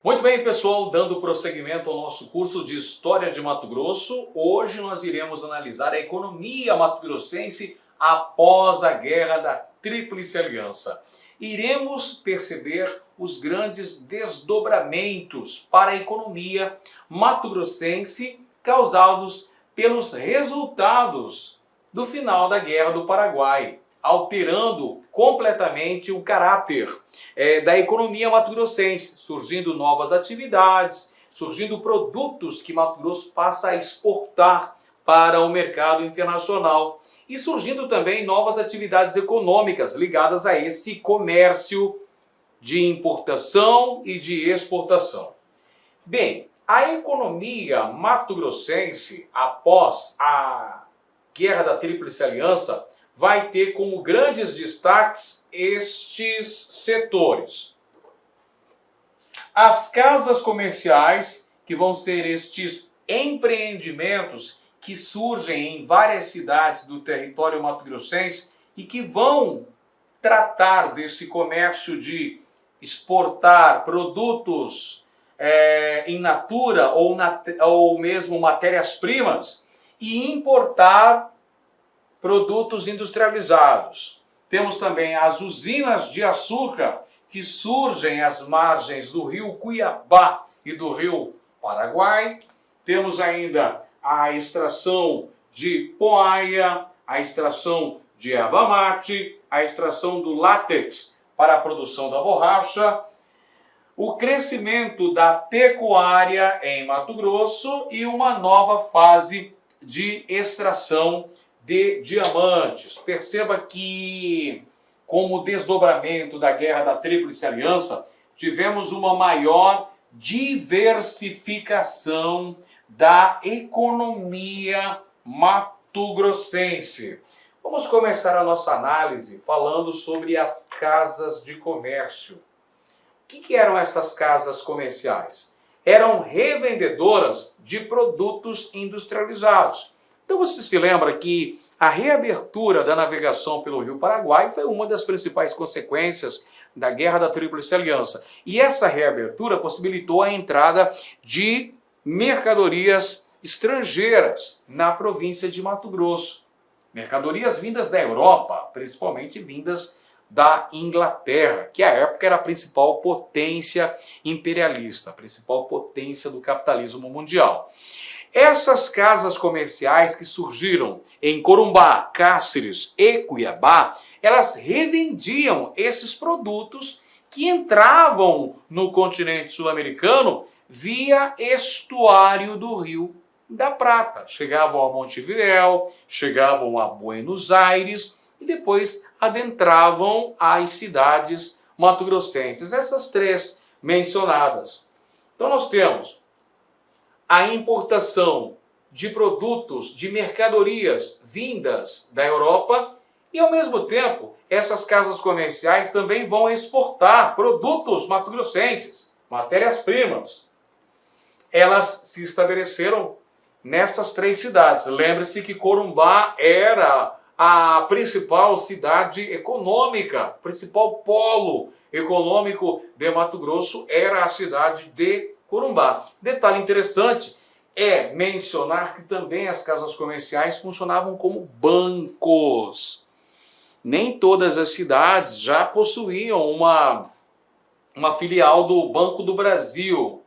Muito bem, pessoal, dando prosseguimento ao nosso curso de História de Mato Grosso, hoje nós iremos analisar a economia mato-grossense após a Guerra da Tríplice Aliança. Iremos perceber os grandes desdobramentos para a economia mato-grossense causados pelos resultados do final da Guerra do Paraguai, alterando completamente o caráter da economia mato-grossense, surgindo novas atividades, surgindo produtos que Mato Grosso passa a exportar para o mercado internacional e surgindo também novas atividades econômicas ligadas a esse comércio de importação e de exportação. Bem, a economia mato-grossense após a Guerra da Tríplice Aliança vai ter como grandes destaques estes setores. As casas comerciais, que vão ser estes empreendimentos que surgem em várias cidades do território mato-grossense e que vão tratar desse comércio de exportar produtos in natura ou mesmo matérias-primas e importar produtos industrializados. Temos também as usinas de açúcar que surgem às margens do rio Cuiabá e do rio Paraguai. Temos ainda a extração de poaia, a extração de erva mate, a extração do látex para a produção da borracha, o crescimento da pecuária em Mato Grosso e uma nova fase de extração de diamantes. Perceba que, como desdobramento da Guerra da Tríplice Aliança, tivemos uma maior diversificação da economia mato-grossense. Vamos começar a nossa análise falando sobre as casas de comércio. O que eram essas casas comerciais? Eram revendedoras de produtos industrializados. Então você se lembra que a reabertura da navegação pelo Rio Paraguai foi uma das principais consequências da Guerra da Tríplice Aliança. E essa reabertura possibilitou a entrada de mercadorias estrangeiras na província de Mato Grosso. Mercadorias vindas da Europa, principalmente vindas da Inglaterra, que à época era a principal potência imperialista, a principal potência do capitalismo mundial. Essas casas comerciais que surgiram em Corumbá, Cáceres e Cuiabá, elas revendiam esses produtos que entravam no continente sul-americano via estuário do Rio da Prata. Chegavam a Montevidéu, chegavam a Buenos Aires e depois adentravam as cidades mato-grossenses, essas três mencionadas. Então nós temos a importação de produtos, de mercadorias vindas da Europa e, ao mesmo tempo, essas casas comerciais também vão exportar produtos mato-grossenses, matérias-primas. Elas se estabeleceram nessas três cidades. Lembre-se que Corumbá era a principal cidade econômica, principal polo econômico de Mato Grosso era a cidade de Corumbá. Detalhe interessante é mencionar que também as casas comerciais funcionavam como bancos. Nem todas as cidades já possuíam uma filial do Banco do Brasil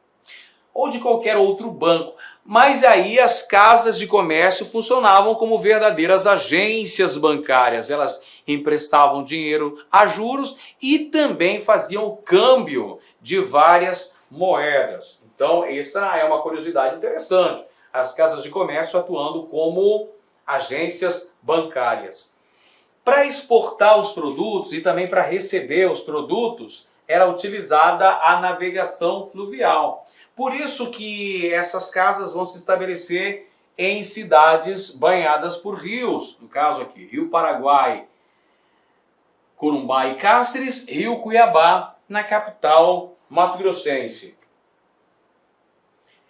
ou de qualquer outro banco. Mas aí as casas de comércio funcionavam como verdadeiras agências bancárias. Elas emprestavam dinheiro a juros e também faziam o câmbio de várias moedas. Então, essa é uma curiosidade interessante. As casas de comércio atuando como agências bancárias. Para exportar os produtos e também para receber os produtos, era utilizada a navegação fluvial. Por isso que essas casas vão se estabelecer em cidades banhadas por rios. No caso aqui, Rio Paraguai, Corumbá e Cáceres, Rio Cuiabá, na capital mato-grossense.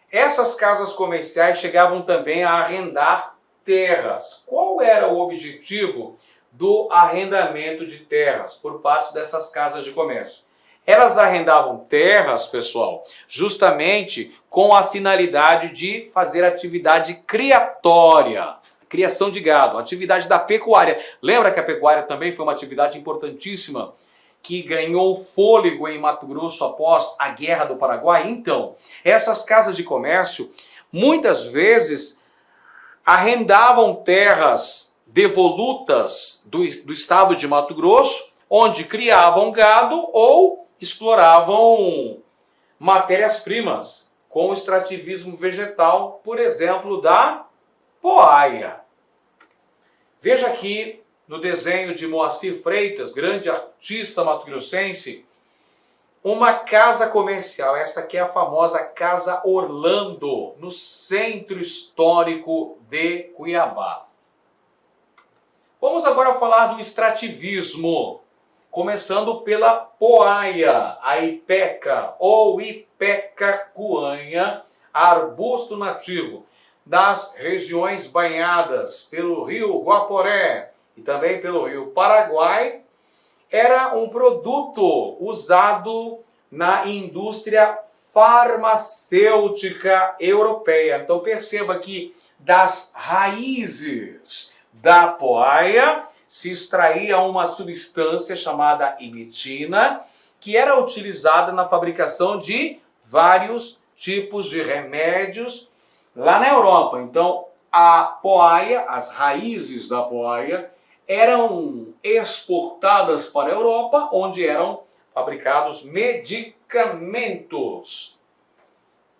Essas casas comerciais chegavam também a arrendar terras. Qual era o objetivo do arrendamento de terras por parte dessas casas de comércio? Elas arrendavam terras, pessoal, justamente com a finalidade de fazer atividade criatória, criação de gado, atividade da pecuária. Lembra que a pecuária também foi uma atividade importantíssima que ganhou fôlego em Mato Grosso após a Guerra do Paraguai? Então, essas casas de comércio muitas vezes arrendavam terras devolutas do estado de Mato Grosso, onde criavam gado ou exploravam matérias-primas com o extrativismo vegetal, por exemplo, da poaia. Veja aqui no desenho de Moacir Freitas, grande artista mato-grossense, uma casa comercial. Essa aqui é a famosa Casa Orlando, no centro histórico de Cuiabá. Vamos agora falar do extrativismo, começando pela poaia, a ipeca ou ipecacuanha, arbusto nativo das regiões banhadas pelo rio Guaporé e também pelo rio Paraguai. Era um produto usado na indústria farmacêutica europeia. Então perceba que das raízes da poaia se extraía uma substância chamada imetina, que era utilizada na fabricação de vários tipos de remédios lá na Europa. Então a poaia, as raízes da poaia, eram exportadas para a Europa, onde eram fabricados medicamentos.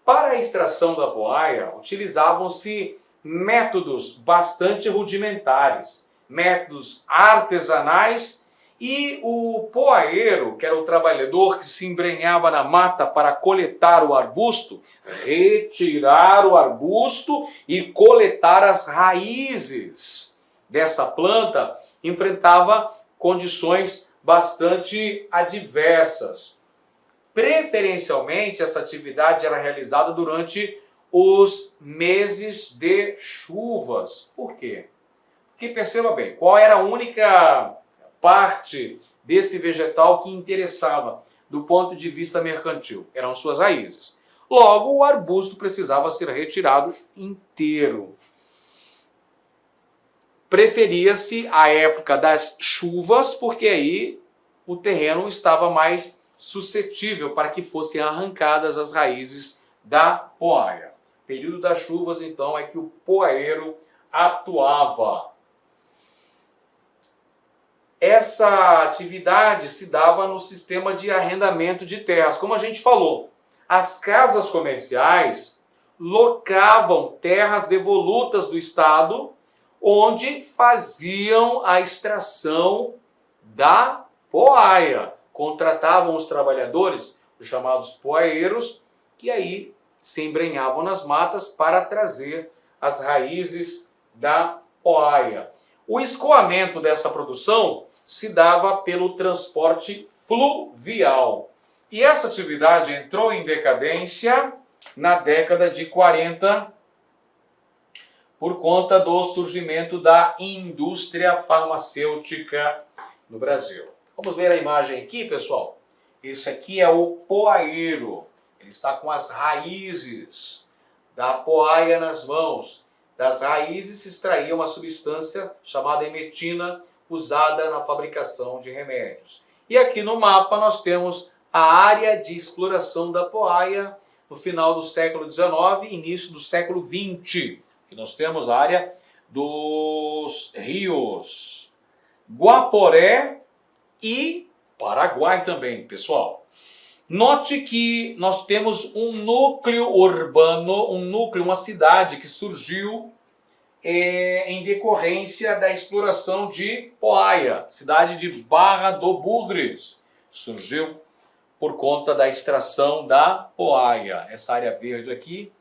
Para a extração da poaia, utilizavam-se métodos bastante rudimentares, métodos artesanais, e o poaeiro, que era o trabalhador que se embrenhava na mata para coletar o arbusto, retirar o arbusto e coletar as raízes dessa planta, enfrentava condições bastante adversas. Preferencialmente, essa atividade era realizada durante os meses de chuvas. Por quê? Porque perceba bem, qual era a única parte desse vegetal que interessava do ponto de vista mercantil? Eram suas raízes. Logo, o arbusto precisava ser retirado inteiro. Preferia-se a época das chuvas, porque aí o terreno estava mais suscetível para que fossem arrancadas as raízes da poaia. Período das chuvas, então, é que o poaeiro atuava. Essa atividade se dava no sistema de arrendamento de terras. Como a gente falou, as casas comerciais locavam terras devolutas do Estado, onde faziam a extração da poaia. Contratavam os trabalhadores, os chamados poaeiros, que aí se embrenhavam nas matas para trazer as raízes da poaia. O escoamento dessa produção se dava pelo transporte fluvial. E essa atividade entrou em decadência na década de 40, por conta do surgimento da indústria farmacêutica no Brasil. Vamos ver a imagem aqui, pessoal. Esse aqui é o poaeiro. Ele está com as raízes da poaia nas mãos. Das raízes se extraía uma substância chamada imetina, usada na fabricação de remédios. E aqui no mapa nós temos a área de exploração da poaia no final do século XIX e início do século XX. Nós temos a área dos rios Guaporé e Paraguai também, pessoal. Note que nós temos um núcleo urbano, uma cidade que surgiu em decorrência da exploração de poaia. Cidade de Barra do Bugres surgiu por conta da extração da poaia. Essa área verde aqui,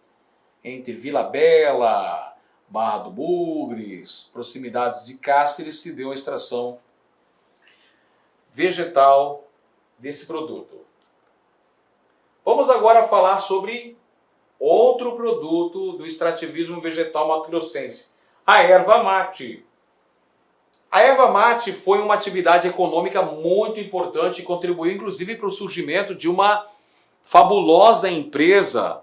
entre Vila Bela, Barra do Bugres, proximidades de Cáceres, se deu a extração vegetal desse produto. Vamos agora falar sobre outro produto do extrativismo vegetal mato-grossense, a erva mate. A erva mate foi uma atividade econômica muito importante e contribuiu inclusive para o surgimento de uma fabulosa empresa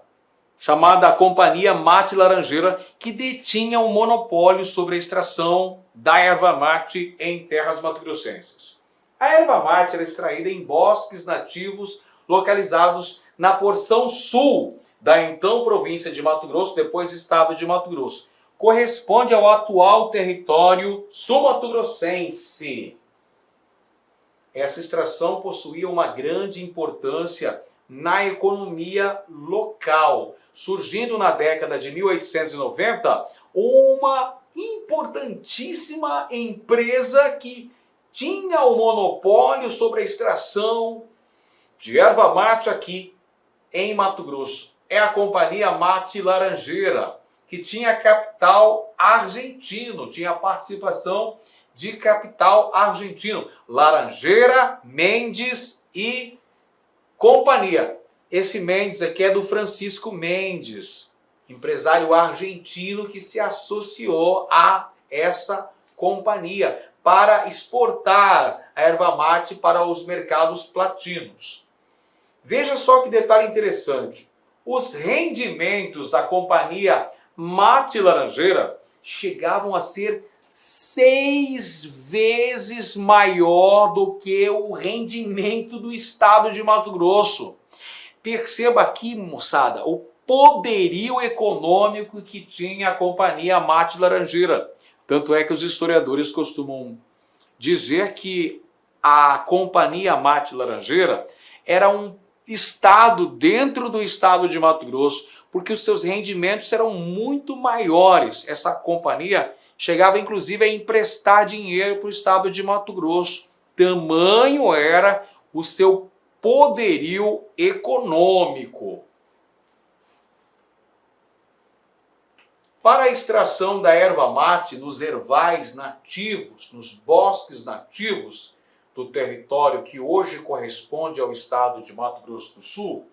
chamada Companhia Mate Laranjeira, que detinha um monopólio sobre a extração da erva mate em terras mato-grossenses. A erva mate era extraída em bosques nativos localizados na porção sul da então província de Mato Grosso, depois estado de Mato Grosso. Corresponde ao atual território sul-mato-grossense. Essa extração possuía uma grande importância na economia local, surgindo na década de 1890 uma importantíssima empresa que tinha o monopólio sobre a extração de erva mate aqui em Mato Grosso. É a Companhia Mate Laranjeira, que tinha capital argentino, tinha participação de capital argentino. Laranjeira, Mendes e Companhia. Esse Mendes aqui é do Francisco Mendes, empresário argentino que se associou a essa companhia para exportar a erva mate para os mercados platinos. Veja só que detalhe interessante. Os rendimentos da Companhia Mate Laranjeira chegavam a ser 6 vezes maior do que o rendimento do estado de Mato Grosso. Perceba aqui, moçada, o poderio econômico que tinha a Companhia Mate Laranjeira. Tanto é que os historiadores costumam dizer que a Companhia Mate Laranjeira era um estado dentro do estado de Mato Grosso, porque os seus rendimentos eram muito maiores. Essa companhia chegava inclusive a emprestar dinheiro para o estado de Mato Grosso. Tamanho era o seu poderio econômico. Para a extração da erva mate nos ervais nativos, nos bosques nativos do território que hoje corresponde ao estado de Mato Grosso do Sul,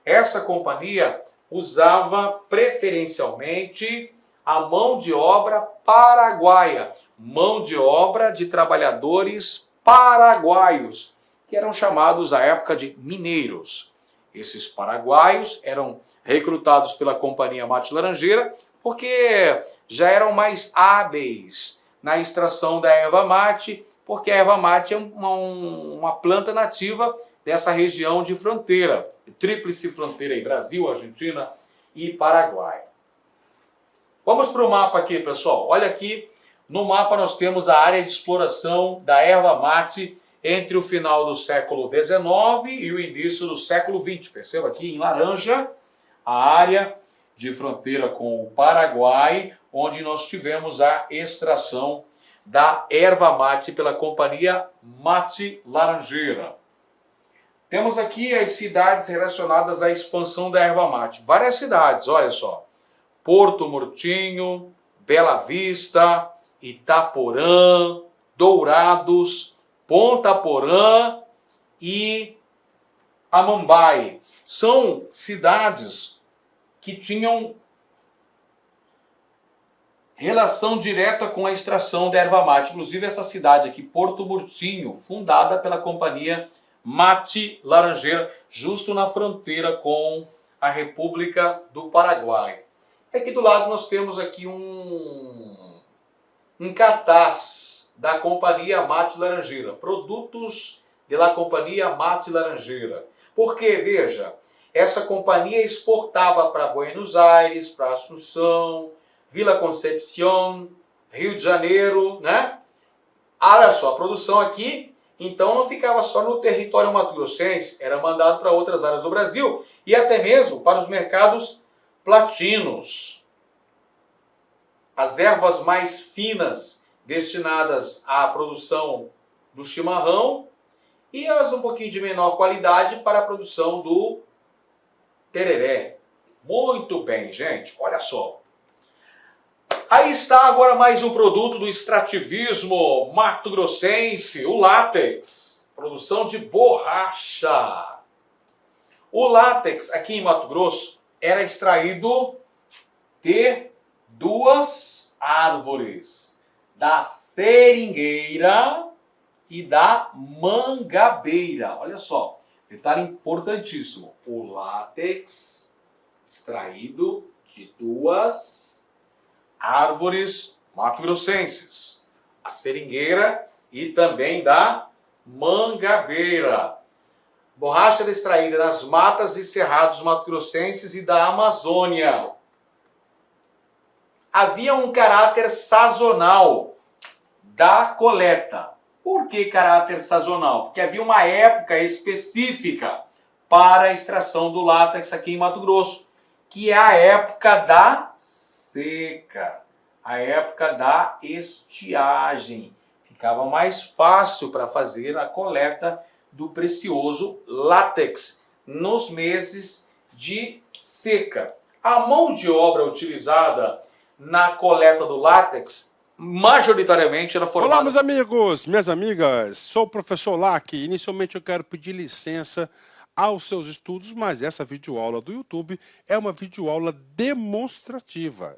essa companhia usava preferencialmente a mão de obra paraguaia, mão de obra de trabalhadores paraguaios, que eram chamados à época de mineiros. Esses paraguaios eram recrutados pela Companhia Mate Laranjeira porque já eram mais hábeis na extração da erva mate, porque a erva mate é uma planta nativa dessa região de fronteira, tríplice fronteira aí, Brasil, Argentina e Paraguai. Vamos para o mapa aqui, pessoal. Olha aqui, no mapa nós temos a área de exploração da erva mate entre o final do século XIX e o início do século XX. Perceba aqui em laranja a área de fronteira com o Paraguai, onde nós tivemos a extração da erva mate pela Companhia Mate Laranjeira. Temos aqui as cidades relacionadas à expansão da erva mate. Várias cidades, olha só. Porto Murtinho, Bela Vista, Itaporã, Dourados, Ponta Porã e Amambai. São cidades que tinham relação direta com a extração da erva mate. Inclusive essa cidade aqui, Porto Murtinho, fundada pela Companhia Mate Laranjeira, justo na fronteira com a República do Paraguai. E aqui do lado nós temos aqui um cartaz da Companhia Mate Laranjeira, produtos da Companhia Mate Laranjeira. Porque, veja, essa companhia exportava para Buenos Aires, para Assunção, Vila Concepción, Rio de Janeiro, né? Olha só, a produção aqui, então não ficava só no território mato-grossense, era mandado para outras áreas do Brasil e até mesmo para os mercados platinos. As ervas mais finas destinadas à produção do chimarrão e as um pouquinho de menor qualidade para a produção do tereré. Muito bem, gente, olha só. Aí está agora mais um produto do extrativismo mato-grossense, o látex, produção de borracha. O látex aqui em Mato Grosso era extraído de duas árvores, da seringueira e da mangabeira. Olha só, detalhe importantíssimo. O látex extraído de duas árvores mato-grossenses. A seringueira e também da mangabeira. Borracha era extraída nas matas e cerrados mato-grossenses e da Amazônia. Havia um caráter sazonal da coleta. Por que caráter sazonal? Porque havia uma época específica para a extração do látex aqui em Mato Grosso, que é a época da seca, a época da estiagem. Ficava mais fácil para fazer a coleta do precioso látex nos meses de seca. A mão de obra utilizada na coleta do látex, majoritariamente era formada... Olá, meus amigos, minhas amigas, sou o professor Lac. Inicialmente eu quero pedir licença aos seus estudos, mas essa videoaula do YouTube é uma videoaula demonstrativa,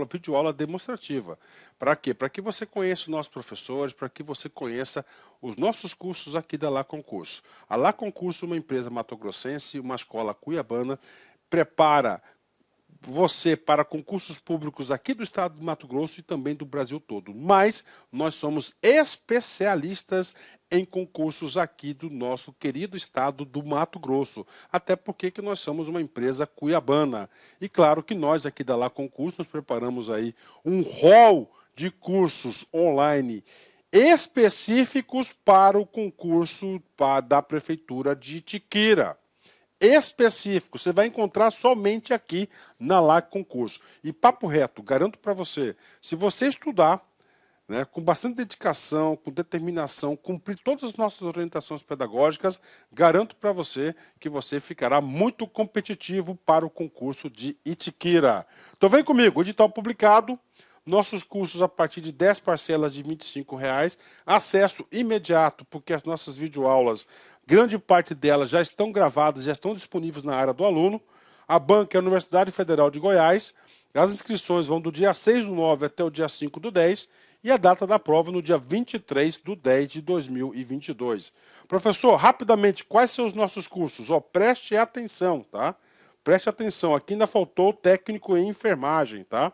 videoaula demonstrativa. Para quê? Para que você conheça os nossos professores, para que você conheça os nossos cursos aqui da Lá Concurso. A Lá Concurso é uma empresa mato-grossense, uma escola cuiabana, prepara você para concursos públicos aqui do estado do Mato Grosso e também do Brasil todo. Mas nós somos especialistas em concursos aqui do nosso querido estado do Mato Grosso. Até porque que nós somos uma empresa cuiabana. E claro que nós aqui da Lá Concurso nós preparamos aí um rol de cursos online específicos para o concurso da Prefeitura de Itiquira. Específico, você vai encontrar somente aqui na Lá Concurso. E papo reto, garanto para você, se você estudar, né, com bastante dedicação, com determinação, cumprir todas as nossas orientações pedagógicas, garanto para você que você ficará muito competitivo para o concurso de Itiquira. Então vem comigo, edital publicado, nossos cursos a partir de 10 parcelas de R$ 25,00, acesso imediato, porque as nossas videoaulas, grande parte delas já estão gravadas, já estão disponíveis na área do aluno. A banca é a Universidade Federal de Goiás. As inscrições vão do dia 6/9 até o dia 5/10 e a data da prova no dia 23/10 de 2022. Professor, rapidamente, quais são os nossos cursos? Preste atenção, tá? Preste atenção, aqui ainda faltou técnico em enfermagem, tá?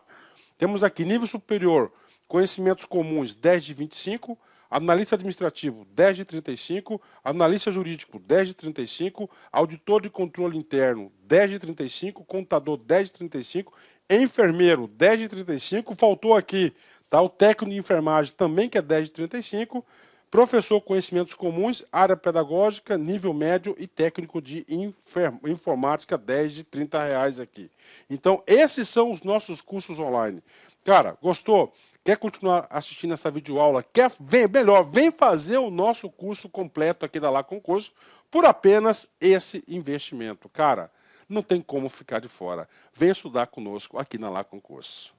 Temos aqui nível superior, conhecimentos comuns 10 de 25, analista administrativo 10 de 35, analista jurídico 10 de 35, auditor de controle interno 10 de 35, contador 10 de 35, enfermeiro 10 de 35, faltou aqui, tá, o técnico de enfermagem também que é 10 de 35, professor conhecimentos comuns, área pedagógica, nível médio e técnico de informática, 10 de R$30 aqui. Então, esses são os nossos cursos online. Cara, gostou? Quer continuar assistindo essa videoaula? Vem fazer o nosso curso completo aqui da Lá Concurso por apenas esse investimento. Cara, não tem como ficar de fora. Vem estudar conosco aqui na Lá Concurso.